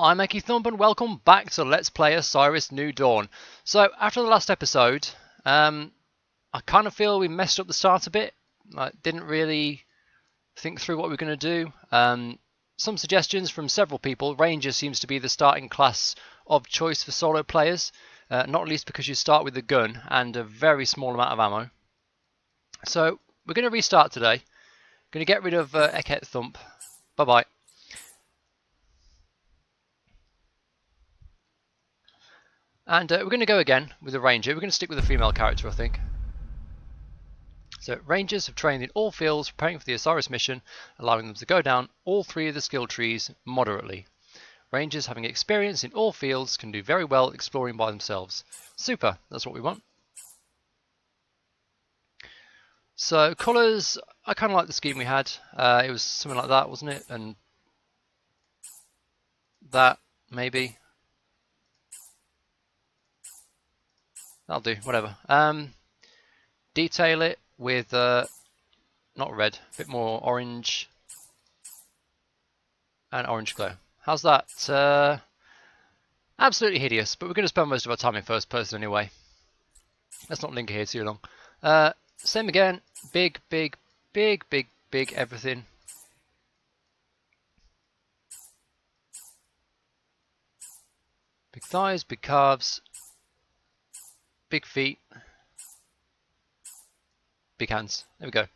I'm Eki Thump and welcome back to Let's Play Osiris New Dawn. So, after the last episode, I kind of feel we messed up the start a bit. I didn't really think through what we were going to do. Some suggestions from several people. Ranger seems to be the starting class of choice for solo players, not least because you start with a gun and a very small amount of ammo. So, we're going to restart today. Going to get rid of Eki Thump. Bye-bye. And we're going to go again with the Ranger. We're going to stick with a female character, I think. So, Rangers have trained in all fields, preparing for the Osiris mission, allowing them to go down all three of the skill trees moderately. Rangers having experience in all fields can do very well exploring by themselves. Super, that's what we want. So, colours, I kind of like the scheme we had. It was something like that, wasn't it? And that, maybe. That'll do, whatever. Detail it with, not red, a bit more orange and orange glow. How's that? Absolutely hideous, but we're going to spend most of our time in first person anyway. Let's not linger here too long. Same again, big everything. Big thighs, big calves. Big feet, big hands. There we go.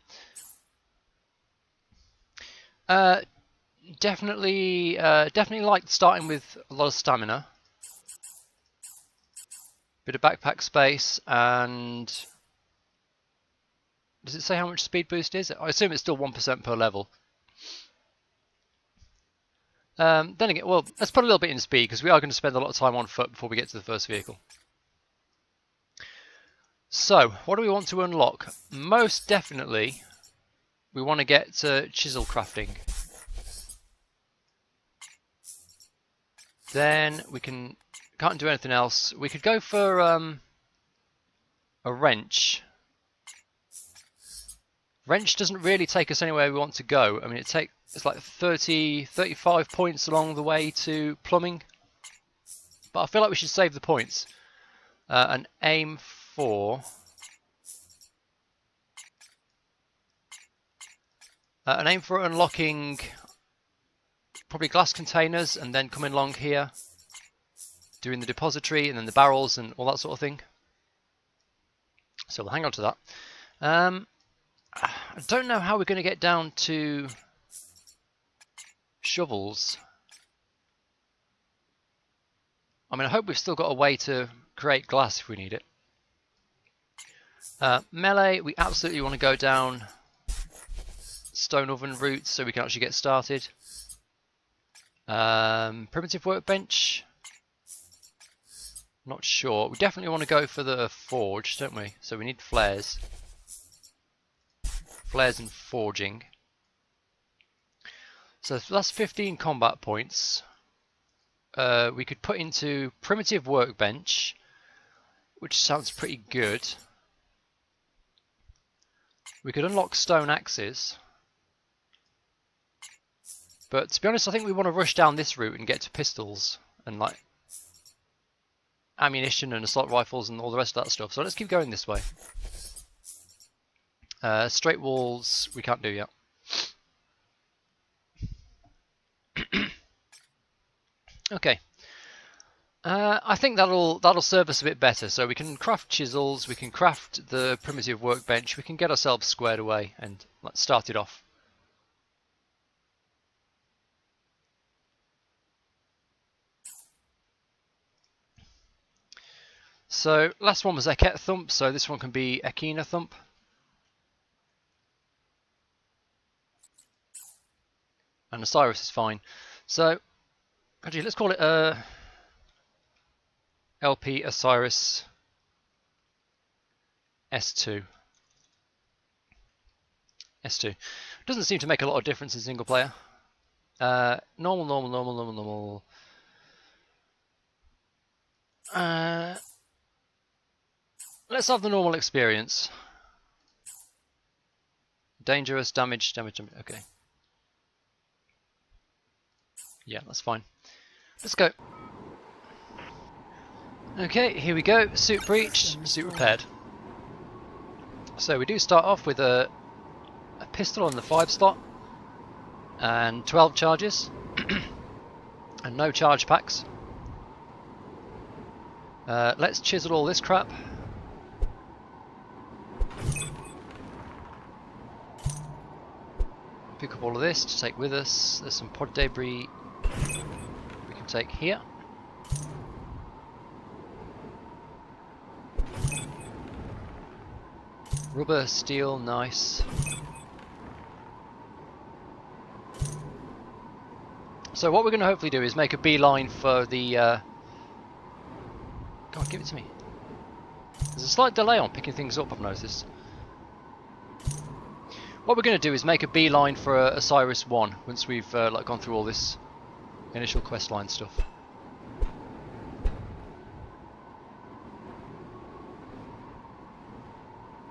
Definitely like starting with a lot of stamina. Bit of backpack space, and does it say how much speed boost is? I assume it's still 1% per level. Then again, well, let's put a little bit in speed because we are going to spend a lot of time on foot before we get to the first vehicle. So, what do we want to unlock? Most definitely, we want to get to chisel crafting. Then we can't do anything else. We could go for a wrench. Wrench doesn't really take us anywhere we want to go. I mean, it's like 35 points along the way to plumbing. But I feel like we should save the points and aim for unlocking probably glass containers and then coming along here doing the depository and then the barrels and all that sort of thing. So we'll hang on to that. I don't know how we're going to get down to shovels. I mean, I hope we've still got a way to create glass if we need it. Melee, we absolutely want to go down stone oven routes so we can actually get started. Primitive workbench, not sure. We definitely want to go for the forge, don't we? So we need flares. Flares and forging. So that's 15 combat points. We could put into primitive workbench, which sounds pretty good. We could unlock stone axes. But to be honest, I think we want to rush down this route and get to pistols and like ammunition and assault rifles and all the rest of that stuff. So let's keep going this way. Straight walls we can't do yet. Okay. I think that'll serve us a bit better. So we can craft chisels, we can craft the primitive workbench, we can get ourselves squared away and let's start it off. So last one was Eki Thump, so this one can be Ekina Thump. And Osiris is fine. So actually let's call it LP Osiris S2. S2. Doesn't seem to make a lot of difference in single player. Normal. Let's have the normal experience. Dangerous, damage. Okay. Yeah, that's fine. Let's go. Okay, here we go. Suit breached, suit repaired. So we do start off with a pistol on the 5 slot and 12 charges and no charge packs. Let's chisel all this crap. Pick up all of this to take with us. There's some pod debris we can take here. Rubber, steel, nice. So what we're going to hopefully do is make a beeline for the... God, give it to me. There's a slight delay on picking things up, I've noticed. What we're going to do is make a beeline for Osiris 1 once we've like gone through all this initial questline stuff.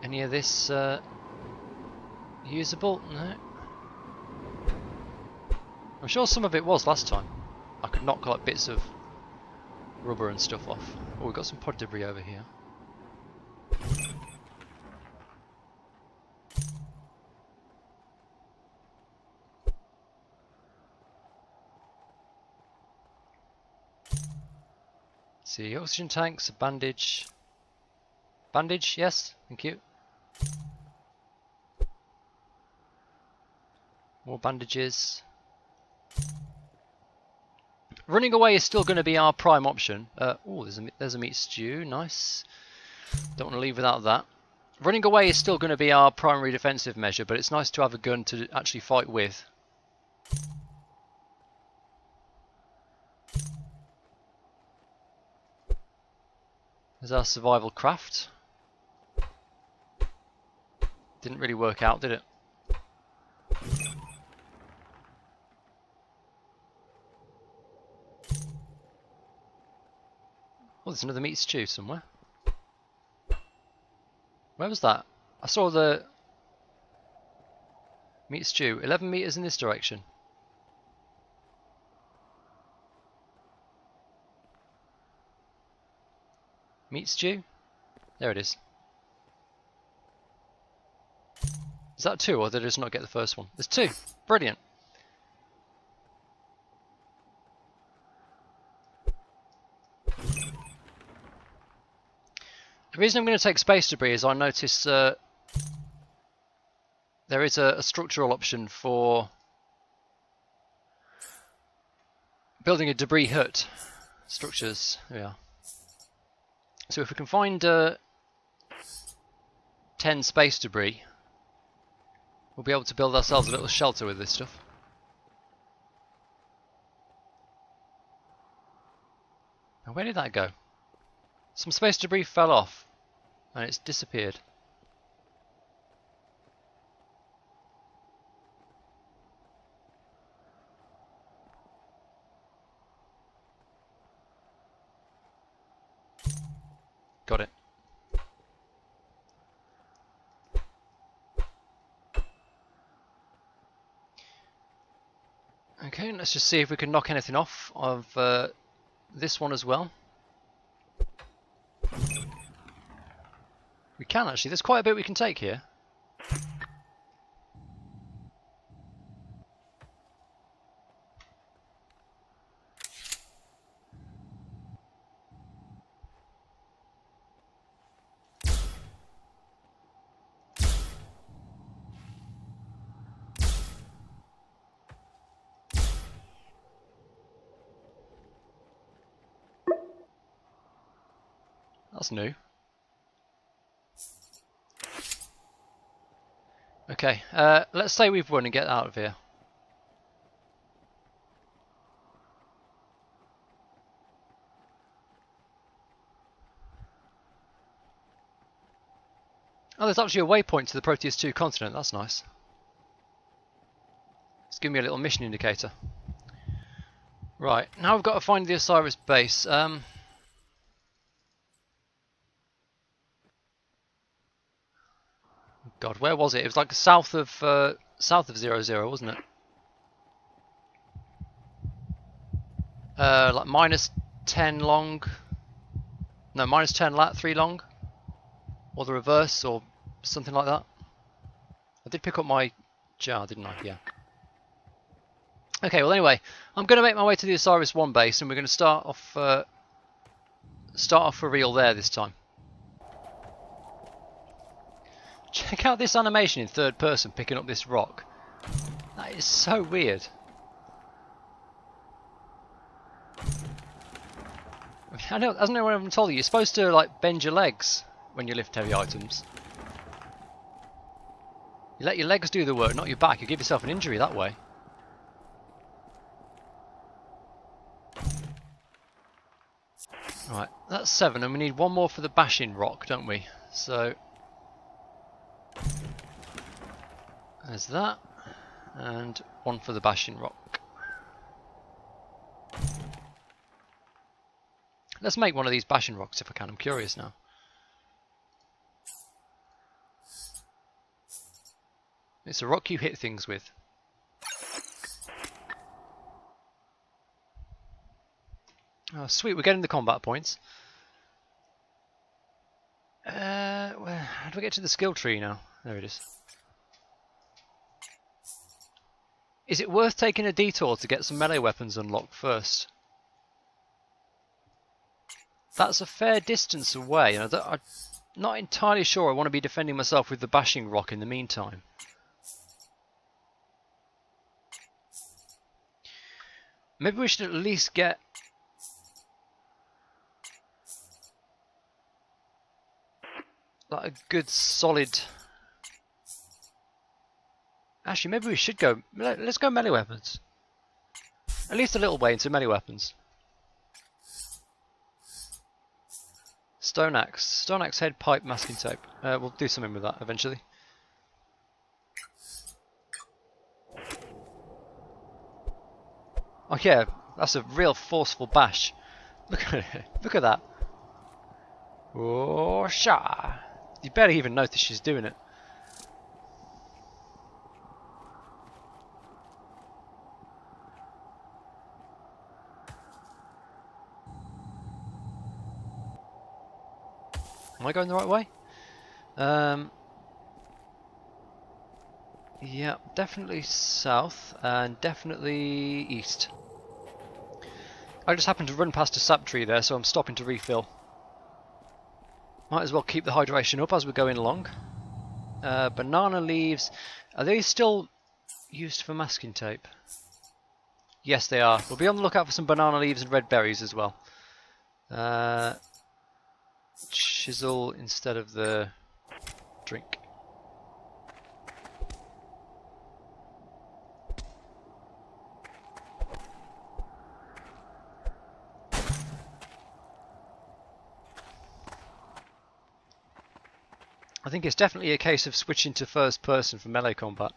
Any of this usable? No. I'm sure some of it was last time. I could knock like bits of rubber and stuff off. Oh, we've got some pod debris over here. See, oxygen tanks, a bandage. Bandage, yes, thank you. More bandages. Running away is still going to be our prime option. Oh, there's a meat stew, nice. Don't want to leave without that. Running away is still going to be our primary defensive measure, but it's nice to have a gun to actually fight with. There's our survival craft. Didn't really work out, did it? Oh, there's another meat stew somewhere. Where was that? I saw the meat stew. 11 meters in this direction. Meat stew? There it is. Is that 2, or did I just not get the first one? There's 2. Brilliant. The reason I'm going to take space debris is I notice there is a structural option for building a debris hut. Structures, there we are. So if we can find 10 space debris, we'll be able to build ourselves a little shelter with this stuff. Now where did that go? Some space debris fell off and it's disappeared. Got it. Okay, let's just see if we can knock anything off of this one as well. We can actually, there's quite a bit we can take here. That's new. Okay, let's say we've won and get out of here. Oh, there's actually a waypoint to the Proteus 2 continent, that's nice. It's giving me a little mission indicator. Right, now we've got to find the Osiris base. God, where was it? It was like south of 00, wasn't it? Like minus 10 long. No, minus 10 lat, 3 long. Or the reverse, or something like that. I did pick up my jar, didn't I? Yeah. Okay, well anyway, I'm going to make my way to the Osiris 1 base, and we're going to start off for real there this time. Check out this animation in third person picking up this rock. That is so weird. I know, hasn't anyone ever told you, you're supposed to like bend your legs when you lift heavy items. You let your legs do the work, not your back. You give yourself an injury that way. Right, that's 7, and we need one more for the bashing rock, don't we? So there's that, and one for the bashing rock. Let's make one of these bashing rocks if I can. I'm curious now. It's a rock you hit things with. Oh, sweet, we're getting the combat points. How do we get to the skill tree now? There it is. Is it worth taking a detour to get some melee weapons unlocked first? That's a fair distance away, and I'm not entirely sure I want to be defending myself with the bashing rock in the meantime. Maybe we should at least get... like a good solid... Actually, maybe we should go... Let's go melee weapons. At least a little way into melee weapons. Stone axe. Stone axe, head, pipe, masking tape. We'll do something with that eventually. Oh yeah, that's a real forceful bash. Look at it. Look at that. Oh, sha! You barely even notice she's doing it. Am I going the right way? Yeah, definitely south and definitely east. I just happened to run past a sap tree there, so I'm stopping to refill. Might as well keep the hydration up as we're going along. Banana leaves, are they still used for masking tape? Yes, they are. We'll be on the lookout for some banana leaves and red berries as well. Chisel instead of the drink. I think it's definitely a case of switching to first person for melee combat.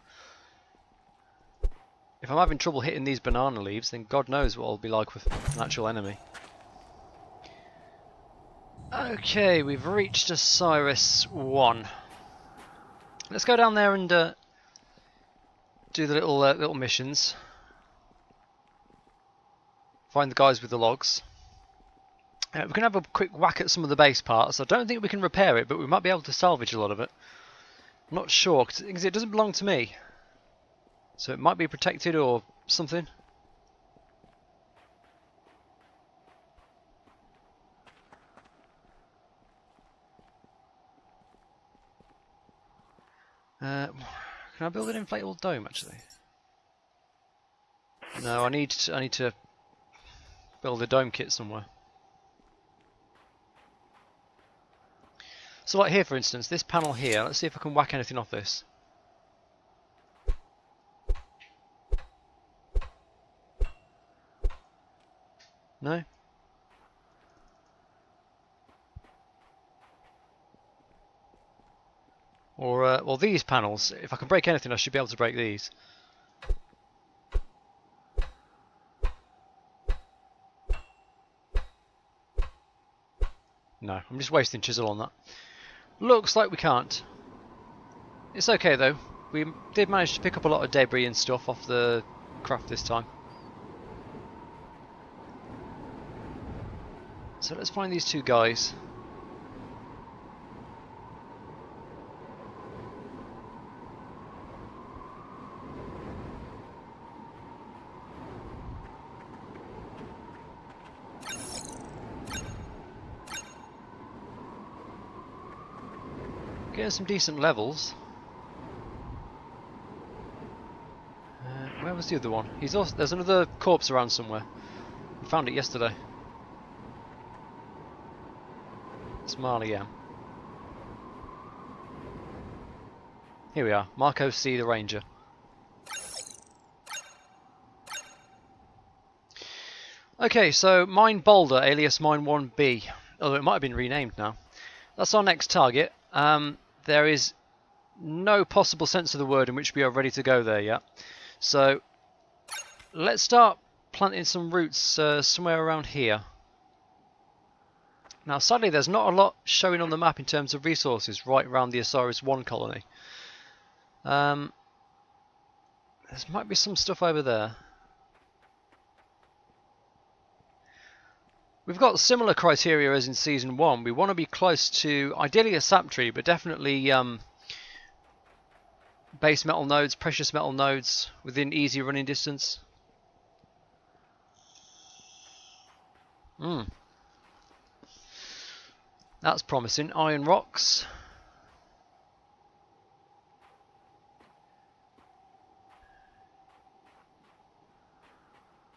If I'm having trouble hitting these banana leaves, then God knows what I'll be like with an actual enemy. Okay, we've reached Osiris 1. Let's go down there and do the little missions. Find the guys with the logs. We're going to have a quick whack at some of the base parts. I don't think we can repair it, but we might be able to salvage a lot of it. I'm not sure, because it doesn't belong to me. So it might be protected or something. Can I build an inflatable dome actually? No, I need to build a dome kit somewhere. So like here for instance, this panel here, let's see if I can whack anything off this. No? Or, well these panels, if I can break anything I should be able to break these. No, I'm just wasting chisel on that. Looks like we can't. It's okay though. We did manage to pick up a lot of debris and stuff off the craft this time. So let's find these two guys. Getting some decent levels. Where was the other one? He's also, there's another corpse around somewhere. I found it yesterday. It's Marley, yeah. Here we are, Marco C, the Ranger. Okay, so Mine Boulder, alias Mine 1B. Although it might have been renamed now. That's our next target. There is no possible sense of the word in which we are ready to go there yet. So let's start planting some roots somewhere around here. Now sadly there's not a lot showing on the map in terms of resources right around the Osiris 1 colony. There might be some stuff over there. We've got similar criteria as in Season 1. We want to be close to, ideally a sap tree, but definitely base metal nodes, precious metal nodes within easy running distance. That's promising. Iron rocks.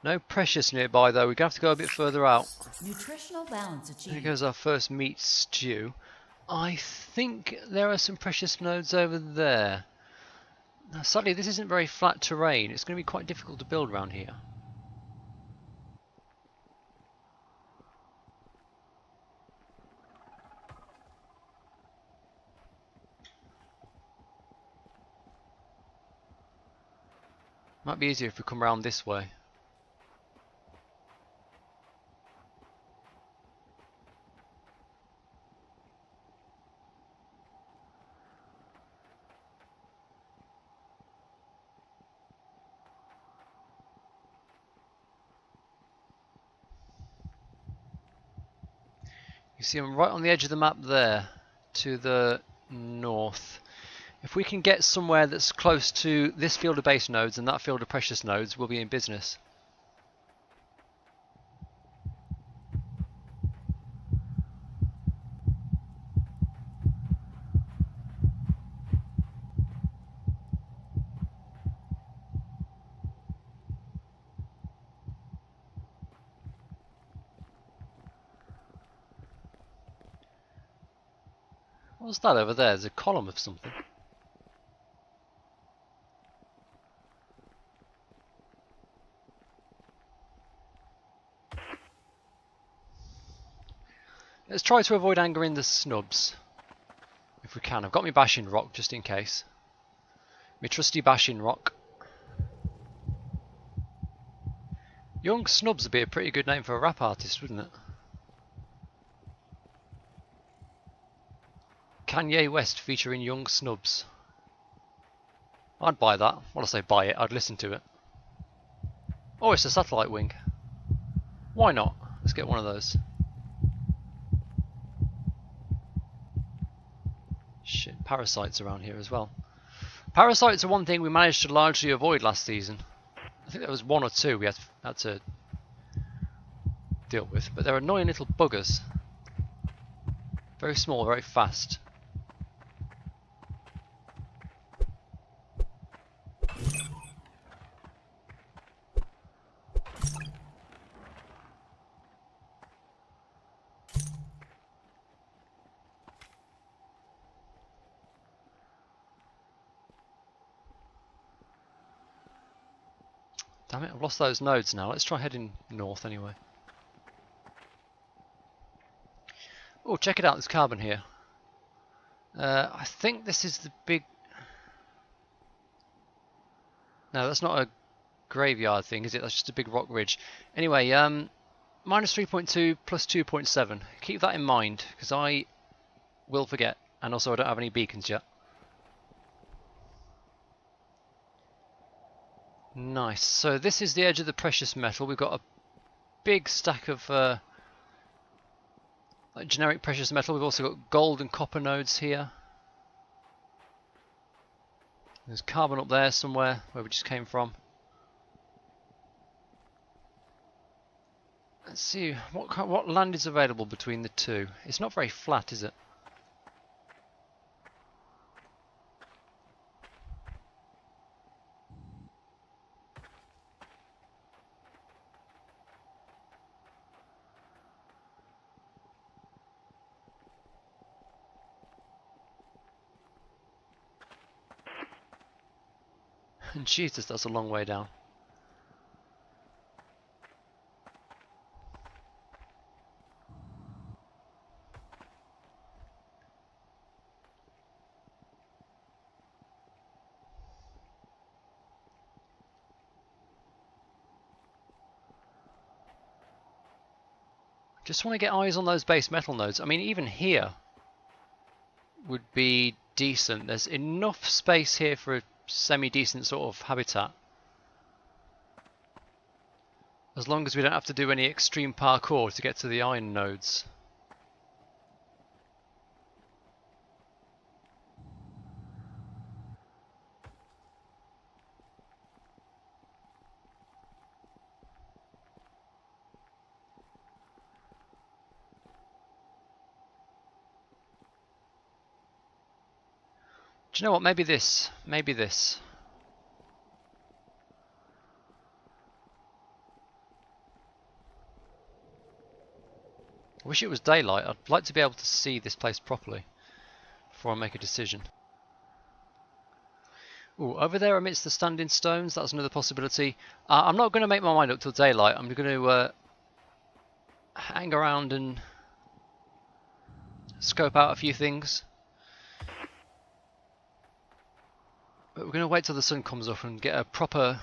No precious nearby though, we're going to have to go a bit further out. Nutritional balance achieved. Here goes our first meat stew. I think there are some precious nodes over there. Now sadly this isn't very flat terrain, it's going to be quite difficult to build around here. Might be easier if we come around this way. You see I'm right on the edge of the map there, to the north. If we can get somewhere that's close to this field of base nodes and that field of precious nodes, we'll be in business. What's that over there? There's a column of something. Let's try to avoid angering the snubs. If we can. I've got my bashing rock just in case. My trusty bashing rock. Young Snubs would be a pretty good name for a rap artist, wouldn't it? Kanye West featuring Young Snubs. I'd buy that. Well, I say buy it, I'd listen to it. Oh, it's a satellite wing. Why not? Let's get one of those. Shit, parasites around here as well. Parasites are one thing we managed to largely avoid last season. I think there was one or two we had to deal with, but they're annoying little buggers. Very small, very fast. Damn it, I've lost those nodes now. Let's try heading north anyway. Oh, check it out, there's carbon here. I think this is the big... No, that's not a graveyard thing, is it? That's just a big rock ridge. Anyway, minus 3.2 plus 2.7. Keep that in mind, because I will forget. And also I don't have any beacons yet. Nice. So this is the edge of the precious metal. We've got a big stack of like generic precious metal. We've also got gold and copper nodes here. There's carbon up there somewhere where we just came from. Let's see what land is available between the two. It's not very flat, is it? And Jesus, that's a long way down. Just want to get eyes on those base metal nodes. I mean, even here would be decent. There's enough space here for a semi-decent sort of habitat. As long as we don't have to do any extreme parkour to get to the iron nodes. Do you know what? Maybe this. Maybe this. I wish it was daylight. I'd like to be able to see this place properly before I make a decision. Ooh, over there amidst the standing stones, that's another possibility. I'm not going to make my mind up till daylight. I'm going to hang around and scope out a few things. But we're going to wait till the sun comes up and get a proper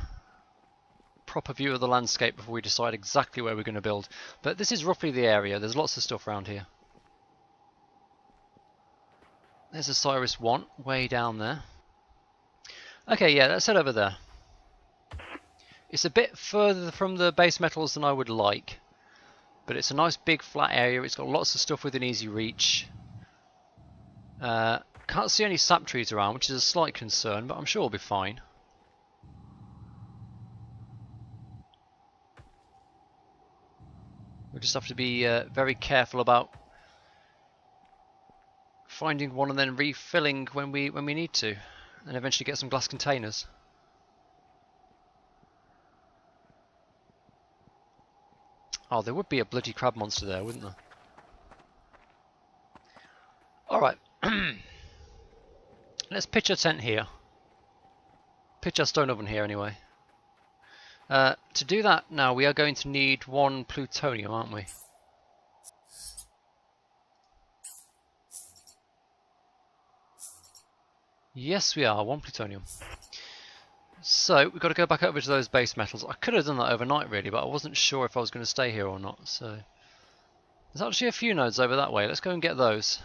view of the landscape before we decide exactly where we're going to build. But this is roughly the area. There's lots of stuff around here. There's Osiris 1 way down there. Okay, yeah, let's head over there. It's a bit further from the base metals than I would like, but it's a nice big flat area. It's got lots of stuff within easy reach. Can't see any sap trees around, which is a slight concern, but I'm sure we'll be fine. We just have to be very careful about finding one and then refilling when we need to, and eventually get some glass containers. Oh, there would be a bloody crab monster there, wouldn't there? Alright. Let's pitch a tent here. Pitch our stone oven here anyway. To do that now, we are going to need 1 plutonium, aren't we? Yes, we are. 1 plutonium. So, we've got to go back over to those base metals. I could have done that overnight, really, but I wasn't sure if I was going to stay here or not. So, there's actually a few nodes over that way. Let's go and get those.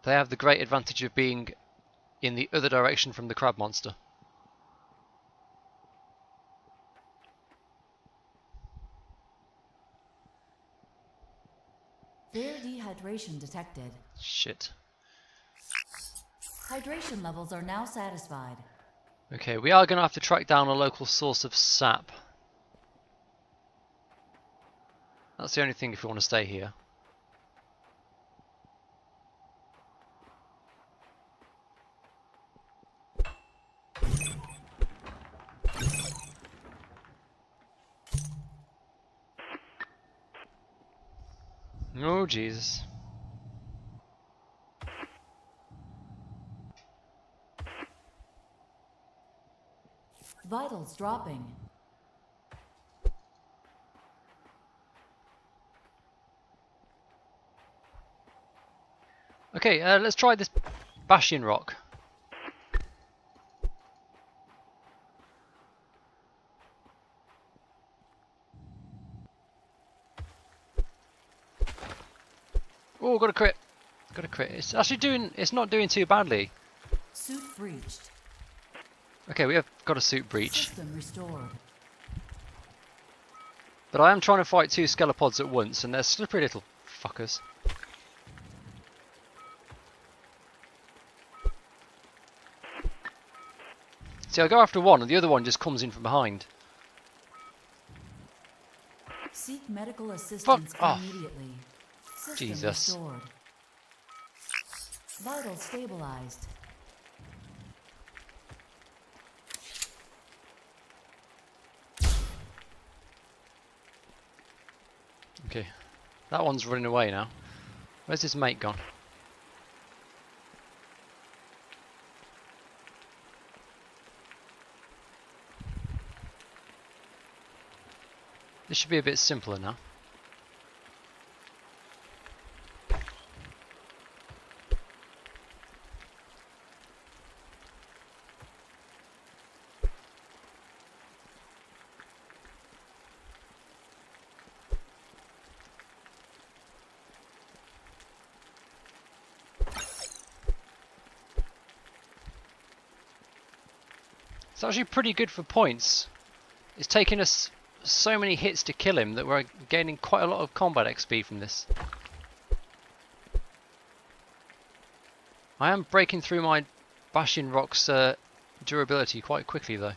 They have the great advantage of being in the other direction from the crab monster. Fair dehydration detected. Shit. Hydration levels are now satisfied. Okay, we are going to have to track down a local source of sap. That's the only thing if we want to stay here. Oh, Jesus. Vitals dropping. Okay, let's try this Bastion rock. Oh, got a crit. Got a crit. It's actually doing. It's not doing too badly. Suit breached. Okay, we have got a suit breach. System restored. But I am trying to fight 2 skelepods at once, and they're slippery little fuckers. See, I go after one, and the other one just comes in from behind. Seek medical assistance off. immediately. System Jesus. restored. Vital stabilized. Okay, that one's running away now. Where's his mate gone? This should be a bit simpler now. It's actually pretty good for points. It's taken us so many hits to kill him that we're gaining quite a lot of combat XP from this. I am breaking through my Bastion Rock's durability quite quickly though.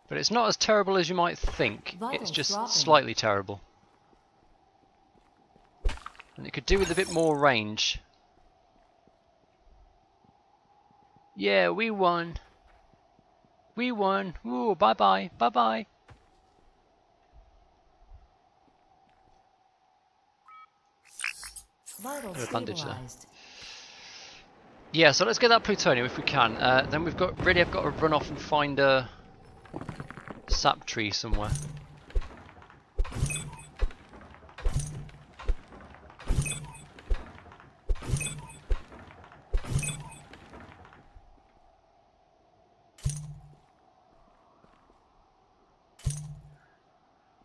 But it's not as terrible as you might think. It's just slightly terrible. And it could do with a bit more range. Yeah, we won. We won. Ooh, bye bye. Bye bye. Vital bandage there. stabilized. Yeah, so let's get that plutonium if we can. Then we've got I've got to run off and find a sap tree somewhere.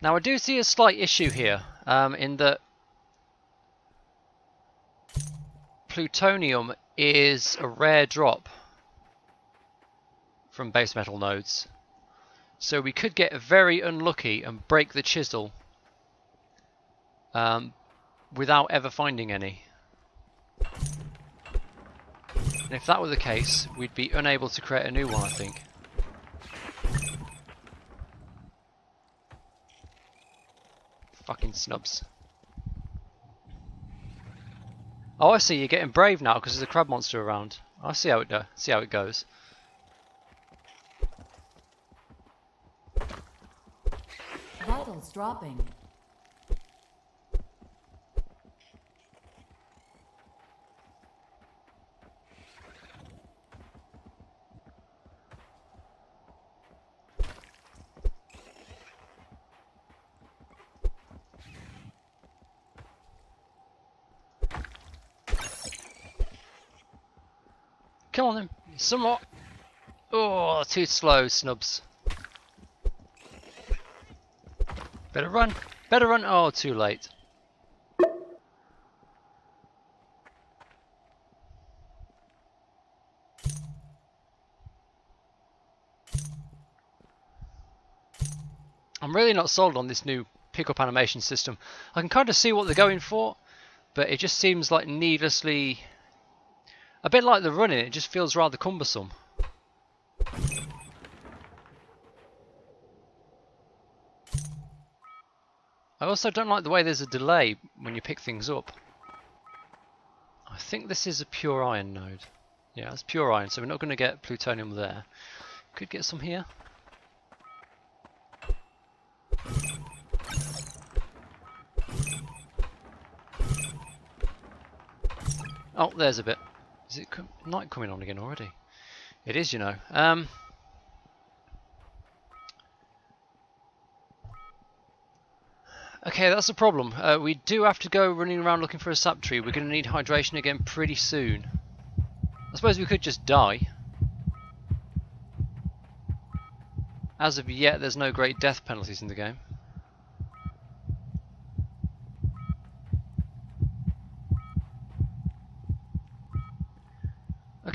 Now I do see a slight issue here, in that plutonium is a rare drop from base metal nodes. So we could get very unlucky and break the chisel without ever finding any. And if that were the case, we'd be unable to create a new one, I think. Fucking snubs. Oh, I see. You're getting brave now because there's a crab monster around. I see how it goes. Vitals dropping. Come on then. Some more. Oh, too slow, snubs. Better run. Better run. Oh, too late. I'm really not sold on this new pickup animation system. I can kind of see what they're going for, but it just seems like needlessly... A bit like the running, it just feels rather cumbersome. I also don't like the way there's a delay when you pick things up. I think this is a pure iron node. Yeah, it's pure iron, so we're not going to get plutonium there. Could get some here. Oh, there's a bit. Is it night coming on again already? It is, you know. Okay, that's the problem. We do have to go running around looking for a sap tree. We're going to need hydration again pretty soon. I suppose we could just die. As of yet, there's no great death penalties in the game.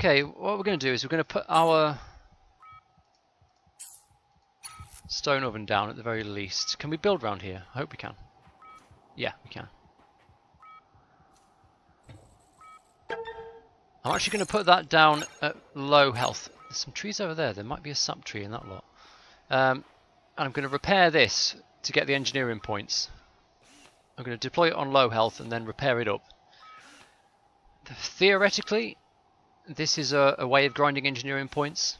Okay, what we're going to do is we're going to put our stone oven down at the very least. Can we build around here? I hope we can. Yeah, we can. I'm actually going to put that down at low health. There's some trees over there. There might be a sap tree in that lot. And I'm going to repair this to get the engineering points. I'm going to deploy it on low health and then repair it up. Theoretically, this is a way of grinding engineering points.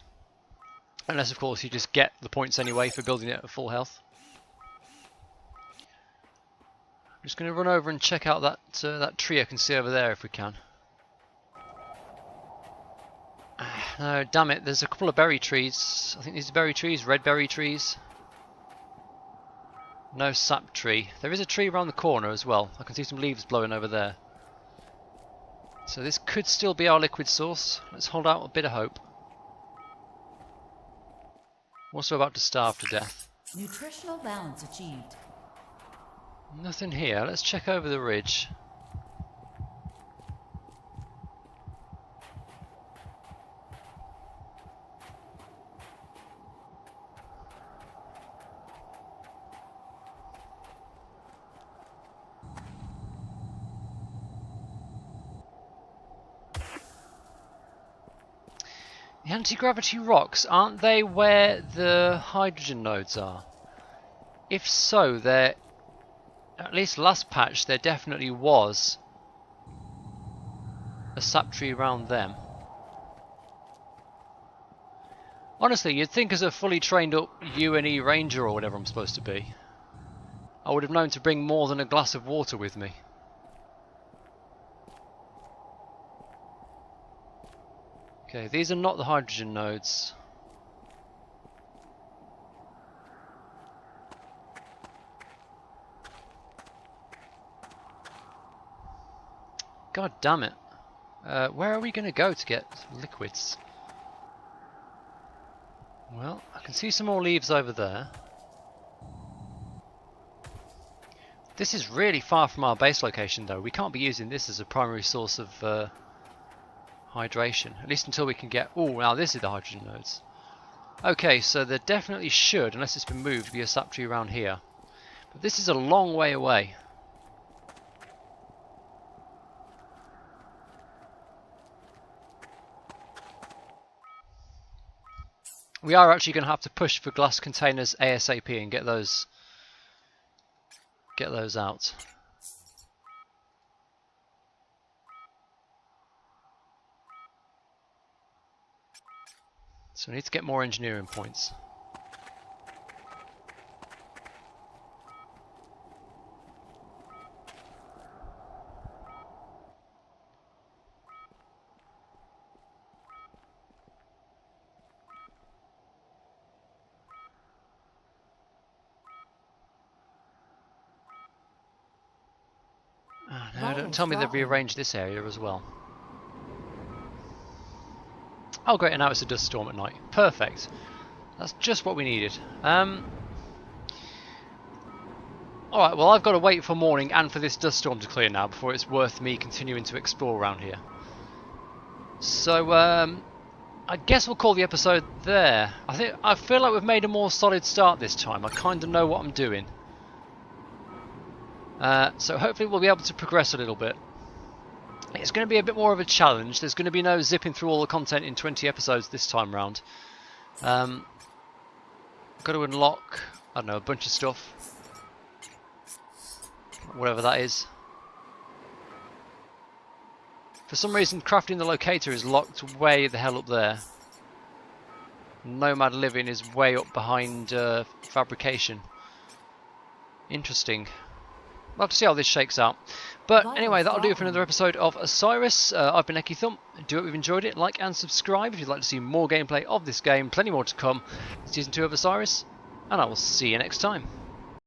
Unless, of course, you just get the points anyway for building it at full health. I'm just going to run over and check out that tree I can see over there if we can. No, damn it, there's a couple of berry trees. I think these are berry trees, red berry trees. No sap tree. There is a tree around the corner as well. I can see some leaves blowing over there. So this could still be our liquid source. Let's hold out a bit of hope. I'm also about to starve to death. Nutritional balance achieved. Nothing here. Let's check over the ridge. The anti-gravity rocks, aren't they where the hydrogen nodes are? If so, there, at least last patch, there definitely was a sap tree around them. Honestly, you'd think as a fully trained up UNE ranger or whatever I'm supposed to be, I would have known to bring more than a glass of water with me. Okay, these are not the hydrogen nodes. God damn it. Where are we going to go to get liquids? Well, I can see some more leaves over there. This is really far from our base location though. We can't be using this as a primary source of hydration, at least until we can get... Oh, now this is the hydrogen nodes. Okay, so there definitely should, unless it's been moved, be a sap tree around here. But this is a long way away. We are actually going to have to push for glass containers ASAP and get those out. So we need to get more engineering points. No, don't tell me they've rearranged this area as well. Oh great, and now it's a dust storm at night. Perfect. That's just what we needed. Alright, well I've got to wait for morning and for this dust storm to clear now before it's worth me continuing to explore around here. So, I guess we'll call the episode there. I feel like we've made a more solid start this time. I kind of know what I'm doing. So hopefully we'll be able to progress a little bit. It's going to be a bit more of a challenge. There's going to be no zipping through all the content in 20 episodes this time round. Got to unlock, I don't know, a bunch of stuff. Whatever that is. For some reason, crafting the locator is locked way the hell up there. Nomad living is way up behind fabrication. Interesting. We'll have to see how this shakes out. But anyway, that'll do it for another episode of Osiris. I've been Eki Thump. Do hope you've enjoyed it. Like and subscribe if you'd like to see more gameplay of this game. Plenty more to come. Season 2 of Osiris. And I will see you next time.